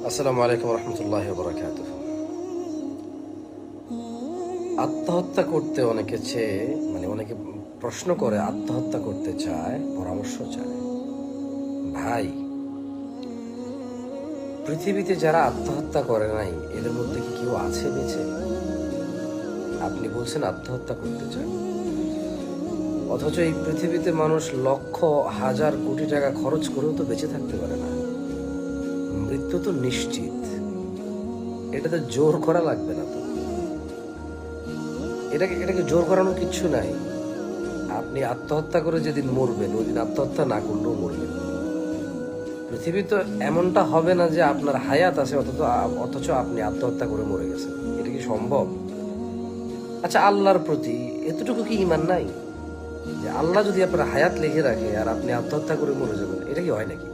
আসসালামু আলাইকুম রহমতুল্লাহ বরকাতুহ। আত্মহত্যা করতে অনেকে চেয়ে অনেকে প্রশ্ন করে, আত্মহত্যা করতে চায়, পরামর্শ চায়। ভাই, পৃথিবীতে যারা আত্মহত্যা করে নাই এদের মধ্যে কি কেউ আছে বেঁচে? আপনি বলছেন আত্মহত্যা করতে চান, অথচ এই পৃথিবীতে মানুষ লক্ষ হাজার কোটি টাকা খরচ করেও তো বেঁচে থাকতে পারে না। মৃত্যু তো নিশ্চিত, এটাতে জোর করা লাগবে না তো। এটাকে জোর করানোর কিচ্ছু নাই। আপনি আত্মহত্যা করে যেদিন মরবেন ওই দিন আত্মহত্যা না করলেও মরবেন। পৃথিবী তো এমনটা হবে না যে আপনার হায়াত আছে অথচ আপনি আত্মহত্যা করে মরে গেছেন। এটা কি সম্ভব? আচ্ছা, আল্লাহর প্রতি এতটুকু কি ঈমান নাই যে আল্লাহ যদি আপনার হায়াত লিখে রাখে আর আপনি আত্মহত্যা করে মরে যাবেন? এটা কি হয় নাকি?